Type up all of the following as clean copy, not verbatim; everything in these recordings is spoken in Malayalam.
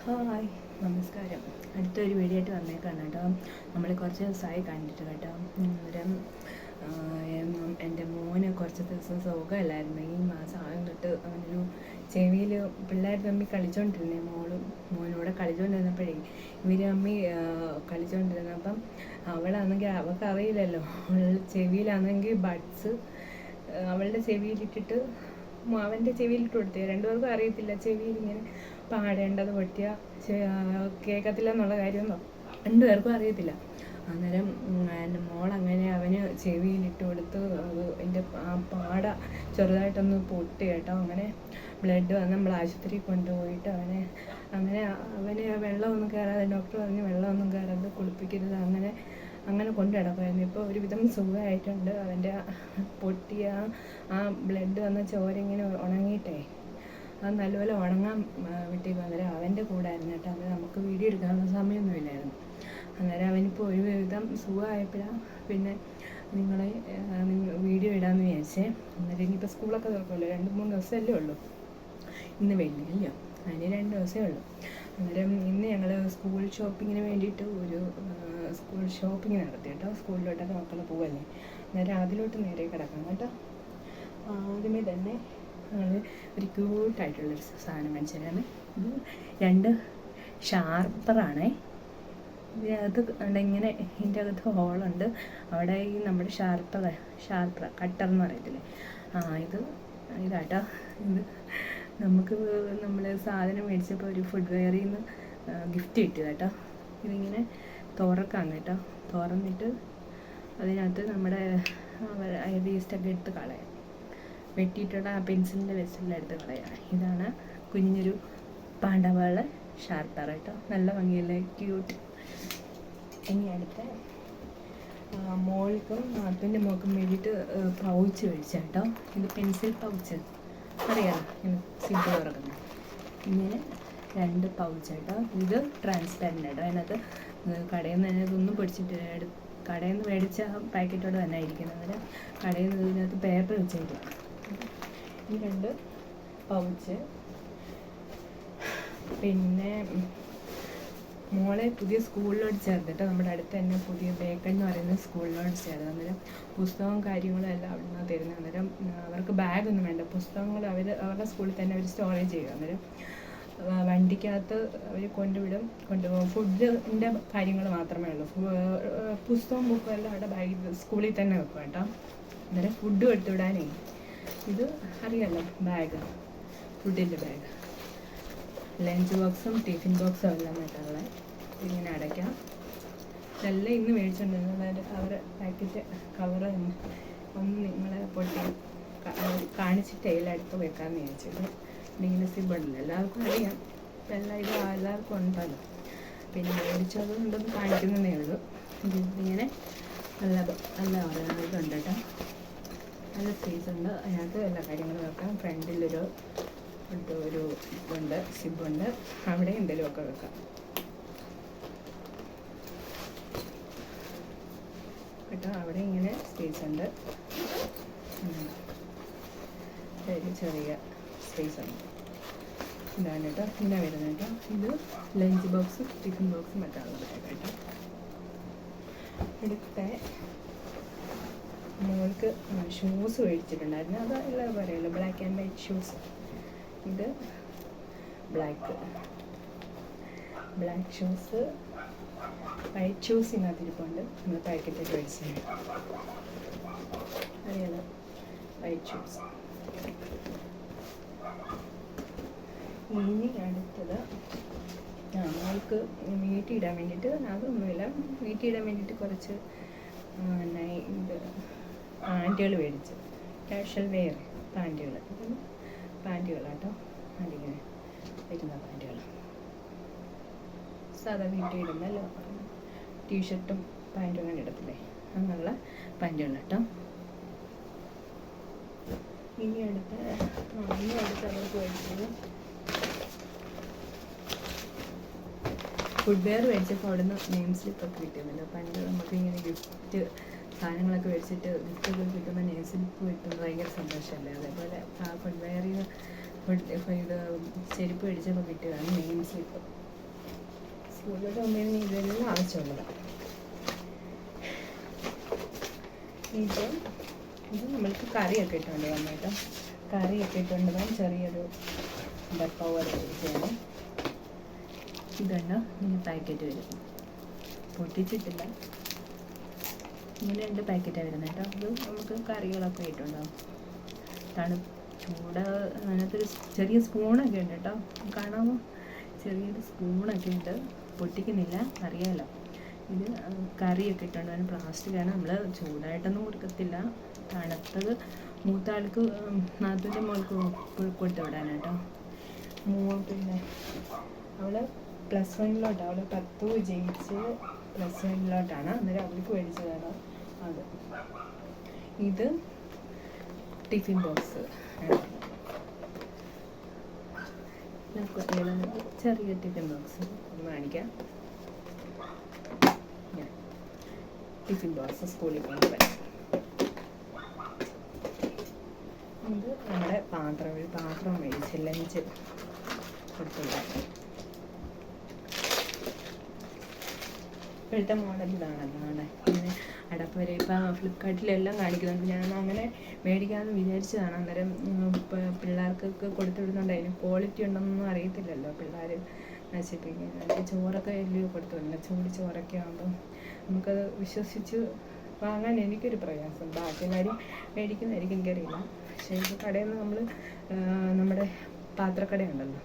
ഹായ്, നമസ്കാരം. അടുത്തൊരു വീഡിയോ ആയിട്ട് വന്നേക്കാണ് കേട്ടോ. നമ്മൾ കുറച്ച് ദിവസമായി കണ്ടിട്ട് കേട്ടോ. അന്നേരം എൻ്റെ മോന് കുറച്ച് ദിവസം സുഖമില്ലായിരുന്നു. ഈ മാസം ആദ്യം തൊട്ട് അവനൊരു ചെവിയിൽ പിള്ളേർ തമ്മിൽ കളിച്ചുകൊണ്ടിരുന്നേ, മോനൂടെ കളിച്ചുകൊണ്ടിരുന്നപ്പോഴേ ഇവർ തമ്മിൽ കളിച്ചുകൊണ്ടിരുന്നപ്പം അവളാണെങ്കിൽ അവൾക്ക് അറിയില്ലല്ലോ, ചെവിയിലാണെങ്കിൽ ബഡ്സ് അവളുടെ ചെവിയിലിട്ടിട്ട് അവൻ്റെ ചെവിയിലിട്ട് കൊടുത്തേ. രണ്ടുപേർക്കും അറിയത്തില്ല ചെവിയിൽ ഇങ്ങനെ പാടേണ്ടത് പറ്റിയ കേൾക്കത്തില്ല എന്നുള്ള കാര്യമൊന്നും രണ്ടുപേർക്കും അറിയത്തില്ല. അന്നേരം എൻ്റെ മോളങ്ങനെ അവന് ചെവിയിലിട്ട് കൊടുത്ത് അത് എൻ്റെ ആ പാട ചെറുതായിട്ടൊന്ന് പൊട്ടി കേട്ടോ. അങ്ങനെ ബ്ലഡ് വന്ന് നമ്മൾ ആശുപത്രിയിൽ കൊണ്ടുപോയിട്ട് അവന് വെള്ളമൊന്നും കയറാതെ, ഡോക്ടർ പറഞ്ഞ് വെള്ളമൊന്നും കയറാതെ കുളിപ്പിക്കരുത്, അങ്ങനെ കൊണ്ടു നടക്കുമായിരുന്നു. ഇപ്പോൾ ഒരുവിധം സുഖമായിട്ടുണ്ട്. അവൻ്റെ പൊട്ടിയ ആ ബ്ലഡ് വന്ന ചോര ഇങ്ങനെ ഉണങ്ങിയിട്ടേ അത് നല്ലപോലെ ഉണങ്ങാൻ വിട്ടേക്കും. അന്നേരം അവൻ്റെ കൂടെ ആയിരുന്നു കേട്ടോ. അത് നമുക്ക് വീഡിയോ എടുക്കാനുള്ള സമയമൊന്നുമില്ലായിരുന്നു. അന്നേരം അവനിപ്പോൾ ഒരുവിധം സുഖമായപ്പോഴാണ് പിന്നെ വീഡിയോ ഇടാമെന്ന് വിചാരിച്ചേ. അന്നേരം ഇനിയിപ്പോൾ സ്കൂളൊക്കെ തുറക്കുമല്ലോ, 2-3 ദിവസമല്ലേ ഉള്ളൂ. ഇന്ന് വെള്ളിയല്ലോ, അതിന് 2 ദിവസമേ ഉള്ളൂ. അന്നേരം ഇന്ന് ഞങ്ങൾ സ്കൂൾ ഷോപ്പിങ്ങിന് വേണ്ടിയിട്ട് ഒരു സ്കൂൾ ഷോപ്പിംഗ് നടത്തി കേട്ടോ. സ്കൂളിലോട്ടൊക്കെ മക്കൾ പോവല്ലേ, അന്നേരം അതിലോട്ട് നേരെ കിടക്കാം കേട്ടോ. ആദ്യമേ തന്നെ ഞങ്ങൾ ഒരു ക്യൂട്ടായിട്ടുള്ളൊരു സാധനം കാണിച്ചു തരാമേ. ഇത് 2 ഷാർപ്പറാണേ. ഇതിനകത്ത് ഇങ്ങനെ ഇതിൻ്റെ അകത്ത് ഹോളുണ്ട്. അവിടെ ഈ നമ്മുടെ ഷാർപ്പർ കട്ടർ എന്ന് പറയത്തില്ലേ, ഇതാട്ടോ. ഇത് നമ്മൾ സാധനം മേടിച്ചപ്പോൾ ഒരു ഫുഡ് വെയറിൽ നിന്ന് ഗിഫ്റ്റ് കിട്ടിയതാട്ടോ. ഇതിങ്ങനെ തുറക്കാം കേട്ടോ. തുറന്നിട്ട് അതിനകത്ത് നമ്മുടെ വേസ്റ്റൊക്കെ എടുത്ത് കളയാം. വെട്ടിയിട്ടുള്ള ആ പെൻസിലിൻ്റെ വേസ്റ്റെല്ലാം എടുത്ത് കളയാം. ഇതാണ് കുഞ്ഞൊരു പാണ്ടവാള ഷാർപ്പർ കേട്ടോ. നല്ല ഭംഗിയല്ലേ, ക്യൂട്ട്. ഇനി അടുത്ത മോൾക്കും നാത്തൂൻ്റെ മോൾക്കും വേണ്ടിയിട്ട് പൗച്ച് മേടിച്ച കേട്ടോ. ഇത് പെൻസിൽ പൗച്ച് അറിയാമോ, ഇങ്ങനെ സിബ് തുറക്കുന്നത്. ഇങ്ങനെ 2 പൗച്ച് കേട്ടോ. ഇത് ട്രാൻസ്പാരൻ്റ് കേട്ടോ. അതിനകത്ത് കടയിൽ നിന്ന് തന്നെ ഇതൊന്നും പൊടിച്ചിട്ട് കടയിൽ നിന്ന് മേടിച്ച പാക്കറ്റോട് തന്നെ ആയിരിക്കണം. അന്നേരം കടയിൽ നിന്ന് ഇതിനകത്ത് പേപ്പർ വെച്ചിട്ട് ഈ 2 പൗച്ച്. പിന്നെ മോളെ പുതിയ സ്കൂളിലോട്ട് ചേർത്തിട്ട് നമ്മുടെ അടുത്ത് തന്നെ പുതിയ ബേക്കൽ എന്ന് പറയുന്ന സ്കൂളിലോട്ട് ചേർത്ത്. അന്നേരം പുസ്തകവും കാര്യങ്ങളും എല്ലാം അവിടെ നിന്നാണ് തരുന്നത്. അന്നേരം അവർക്ക് ബാഗൊന്നും വേണ്ട, പുസ്തകങ്ങൾ അവരുടെ സ്കൂളിൽ തന്നെ അവർ സ്റ്റോറേജ് ചെയ്യും. അന്നേരം വണ്ടിക്കകത്ത് അവർ കൊണ്ടുപോകും. ഫുഡിൻ്റെ കാര്യങ്ങൾ മാത്രമേ ഉള്ളൂ. പുസ്തകവും ബുക്കും എല്ലാം അവിടെ ബാഗ് സ്കൂളിൽ തന്നെ വെക്കും കേട്ടോ. അന്നേരം ഫുഡ് എടുത്തുവിടാനേ ഇത് അറിയാമല്ലോ, ഫുഡിൻ്റെ ബാഗ്. ലഞ്ച് ബോക്സും ടിഫിൻ ബോക്സും എല്ലാം കേട്ടുള്ളത്. ഇങ്ങനെ അടയ്ക്കാം. ഇതെല്ലാം ഇന്ന് മേടിച്ചുകൊണ്ടിരുന്നത് അവരുടെ പാക്കറ്റ് കവറ് ഒന്ന് നിങ്ങളെ പൊട്ടി കാണിച്ചിട്ട് അതിലടുത്ത് വെക്കാമെന്ന് വിചാരിച്ചത്. ഇങ്ങനെ സിബുണ്ടല്ലോ, എല്ലാവർക്കും അറിയാം. എല്ലാവർക്കും ഉണ്ടല്ലോ. പിന്നെ മേടിച്ചത് ഉണ്ടെന്ന് കാണിക്കുന്നതേ ഉള്ളൂ. ഇതിങ്ങനെ നല്ല ഇതുണ്ട് കേട്ടോ. നല്ല സ്പേസ് ഉണ്ട്. അതിനകത്ത് എല്ലാ കാര്യങ്ങളും വെക്കാം. ഫ്രണ്ടിലൊരു ഇതുണ്ട്, സിബുണ്ട്. അവിടെ എന്തെങ്കിലുമൊക്കെ വെക്കാം കേട്ടോ. അവിടെ ഇങ്ങനെ സ്പേസ് ഉണ്ട്, ചെറിയ സ്പേസ് ഉണ്ട്. ഇതാണ് കേട്ടോ. പിന്നെ വരുന്നത് കേട്ടോ. ഇത് ലഞ്ച് ബോക്സും ടിഫിൻ ബോക്സും വെക്കാനുള്ള ബാഗ് കേട്ടോ. അടുത്ത മോൾക്ക് ഷൂസ് മേടിച്ചിട്ടുണ്ടായിരുന്നു. അത് എല്ലാവരും പറയുമല്ലോ, ബ്ലാക്ക് ആൻഡ് വൈറ്റ് ഷൂസ്. ഇത് ബ്ലാക്ക് ഷൂസ്, വൈറ്റ് ഷൂസ് ഇതിനകത്തിരിപ്പുണ്ട്. നമ്മൾ പാക്കറ്റൊക്കെ മേടിച്ചത് അറിയാലോ, വൈറ്റ് ഷൂസ്. ഇനി അടുത്തത് നമ്മൾക്ക് വീട്ടിൽ ഇടാൻ വേണ്ടിയിട്ട്, അതൊന്നുമില്ല, വീട്ടിൽ ഇടാൻ വേണ്ടിയിട്ട് കുറച്ച് ഇത് പാൻറ്റുകൾ മേടിച്ചു. കാഷ്വൽ വെയർ പാൻറ്റുകളാട്ടോ. അതിങ്ങനെ വരുന്ന പാൻറ്റുകൾ സാധാ വീട്ടിൽ ഇടുന്നല്ലോ, ടീഷർട്ടും പാൻറ്റും അങ്ങനെ ഇടത്തില്ലേ, അങ്ങനെയുള്ള പാൻറ്റുകൾ കേട്ടോ. ഇനി അടുത്ത് അവർക്ക് മേടിച്ചത് ഫുഡ് വെയർ മേടിച്ചപ്പോൾ അവിടെ നിന്ന് നെയിം സ്ലിപ്പൊക്കെ കിട്ടുമല്ലോ. പണ്ട് നമുക്ക് ഇങ്ങനെ ഗിഫ്റ്റ് സാധനങ്ങളൊക്കെ മേടിച്ചിട്ട് ഗിഫ്റ്റൊക്കെ കിട്ടുമ്പോൾ നെയിം സ്ലിപ്പ് കിട്ടുമ്പോൾ ഭയങ്കര സന്തോഷമല്ലേ. അതേപോലെ ആ ഫുഡ് വെയറിൽ ഇത് ചെരുപ്പ് മേടിച്ചപ്പോൾ കിട്ടുകയാണ് നെയിം സ്ലിപ്പ്. സ്കൂളിലോട്ട് പോകുമ്പോൾ ഇതെല്ലാം ആവശ്യമുള്ളതാണ്. ഇത് നമ്മൾക്ക് കറിയൊക്കെ ഇട്ടുകൊണ്ട് പോകാൻ കേട്ടോ. കറിയൊക്കെ ഇട്ടുകൊണ്ട് പോകാൻ ചെറിയൊരു ഡപ്പ പോലെ ചെയ്യണം. ഇതാണ് ഇങ്ങനെ പാക്കറ്റ് വരും, പൊട്ടിച്ചിട്ടില്ല. ഇങ്ങനെ 2 പാക്കറ്റാണ് വരുന്നത് കേട്ടോ. അത് നമുക്ക് കറികളൊക്കെ ഇട്ടുണ്ടാവും. ചൂട് അതിനകത്തൊരു ചെറിയ സ്പൂണൊക്കെ ഉണ്ട് കേട്ടോ, കാണാമോ? ചെറിയൊരു സ്പൂണൊക്കെ ഉണ്ട്, പൊട്ടിക്കുന്നില്ല, അറിയാമല്ലോ. ഇത് കറിയൊക്കെ ഇട്ടുണ്ട്. അതിന് പ്ലാസ്റ്റിക്കാണ്. നമ്മൾ ചൂടായിട്ടൊന്നും കൊടുക്കത്തില്ല. തണുത്തത് മൂത്ത ആൾക്ക് നാത്തൂൻ്റെ മോൾക്ക് കൊടുത്തു വിടാനാട്ടോ. പിന്നെ അവൾ +1 അവൾ 10 ജയിച്ച് +1 അന്നേരം അവൾക്ക് മേടിച്ചതാണ് അത്. ഇത് ടിഫിൻ ബോക്സ്, കുട്ടികളെ ചെറിയ ടിഫിൻ ബോക്സ് കാണിക്കാം. ടിഫിൻ ബോക്സ് സ്കൂളിൽ കൊണ്ടുപോകാൻ. ഇത് നമ്മുടെ പാത്രം മേടിച്ച് ലഞ്ച് കൊടുത്തുണ്ടായിരുന്നു. ഇപ്പോഴത്തെ മോഡൽ ഇതാണല്ലോ. ഇങ്ങനെ അടപ്പവരെ ഇപ്പം ഫ്ലിപ്കാർട്ടിലെല്ലാം കാണിക്കുന്നുണ്ട്. ഞാൻ അങ്ങനെ മേടിക്കാമെന്ന് വിചാരിച്ചതാണ്. അന്നേരം പിള്ളേർക്കൊക്കെ കൊടുത്തു വിടുന്നുണ്ട്. അതിന് ക്വാളിറ്റി ഉണ്ടെന്നൊന്നും അറിയത്തില്ലല്ലോ, പിള്ളേർ നശിപ്പിക്കുന്നത്. ചോറൊക്കെ എല്ലാം കൊടുത്തു വിടണം. ചൂട് ചോറൊക്കെ ആകുമ്പം നമുക്കത് വിശ്വസിച്ച് വാങ്ങാൻ എനിക്കൊരു പ്രയാസം. ബാക്കി കാര്യം മേടിക്കുന്നതായിരിക്കും, എനിക്കറിയില്ല. പക്ഷേ ഇത് കടയിൽ നിന്ന് നമ്മൾ നമ്മുടെ പാത്രക്കടയുണ്ടല്ലോ,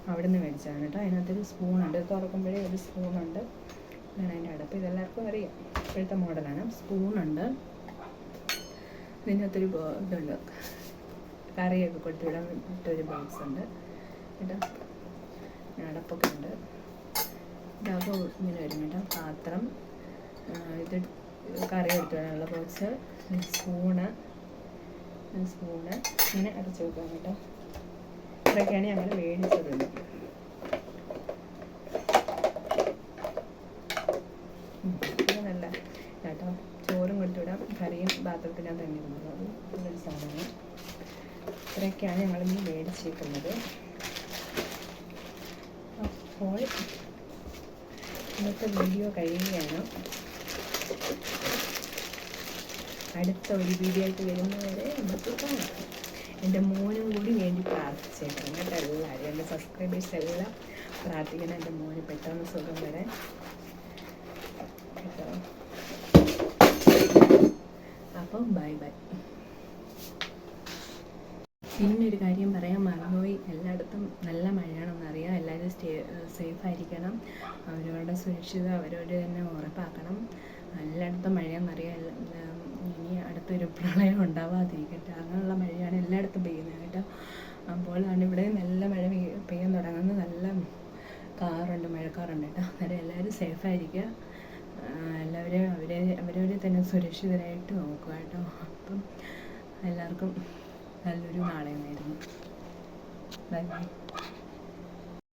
അവിടെ നിന്ന് മേടിച്ചതാണ് കേട്ടോ. അതിനകത്തൊരു സ്പൂണുണ്ട്, തുറക്കുമ്പോഴേ ഒരു സ്പൂണുണ്ട്. ഇതാണ് അതിൻ്റെ അടപ്പ്. ഇതെല്ലാവർക്കും അറിയാം, ഇപ്പോഴത്തെ മോഡലാണ്. സ്പൂണുണ്ട്. ഇതിനകത്തൊരു ഇതുണ്ട്, കറിയൊക്കെ കൊടുത്തു വിടാൻ ഇട്ടൊരു ബോക്സ് ഉണ്ട് കേട്ടോ. അടപ്പൊക്കെ ഉണ്ട്. ഇതാകുമ്പോൾ ഇങ്ങനെ വരും കേട്ടോ. പാത്രം, ഇത് കറി എടുത്തു വിടാനുള്ള ബോക്സ്, സ്പൂണ് ഇങ്ങനെ അടച്ചു വെക്കാം കേട്ടോ. ഇതൊക്കെയാണ് ഞങ്ങൾ മേടിച്ചത്. നല്ല കേട്ടോ. ചോറും കൊടുത്തുവിടാം, കറിയും പാത്രത്തിനകത്ത് തന്നെ ഇരുന്നത്. നല്ലൊരു സാധനം. ഇത്രയൊക്കെയാണ് ഞങ്ങളിന്ന് മേടിച്ചേക്കുന്നത്. അപ്പോൾ ഇന്നത്തെ വീഡിയോ കഴിയുകയാണ്. അടുത്ത ഒരു വീഡിയോ ആയിട്ട് വരുന്നവരെ നമുക്ക് കാണാം. എൻ്റെ മോനും കൂടി വേണ്ടി പ്രാർത്ഥിച്ചേക്കണം കേട്ടോ. എല്ലാവരും എൻ്റെ സബ്സ്ക്രൈബേഴ്സ് എല്ലാം പ്രാർത്ഥിക്കണം എൻ്റെ മോന് പെട്ടെന്ന് സുഖം വരാൻ കേട്ടോ. അപ്പം ബൈ. പിന്നൊരു കാര്യം പറയാൻ മറന്നുപോയി. എല്ലായിടത്തും നല്ല മഴയാണെന്നറിയാം. എല്ലാവരും സേഫായിരിക്കണം. അവരവരുടെ സുരക്ഷിത അവരവർ തന്നെ ഉറപ്പാക്കണം. എല്ലായിടത്തും മഴയാണെന്നറിയാം. ഇനി അടുത്തൊരു പ്രളയം ഉണ്ടാവാതിരിക്കട്ടെ. അങ്ങനെയുള്ള മഴയാണ് എല്ലായിടത്തും പെയ്യുന്നത് കേട്ടോ. അപ്പോഴാണ് ഇവിടെ നല്ല മഴ പെയ്യാൻ തുടങ്ങുന്നത്. നല്ല മഴക്കാറുണ്ട് കേട്ടോ. അന്നേരം എല്ലാവരും സേഫായിരിക്കുക. എല്ലാവരും അവരവരെ തന്നെ സുരക്ഷിതരായിട്ട് നോക്കുക കേട്ടോ. അപ്പം എല്ലാവർക്കും നല്ലൊരു നാളെ നേരുന്നു. ബൈ.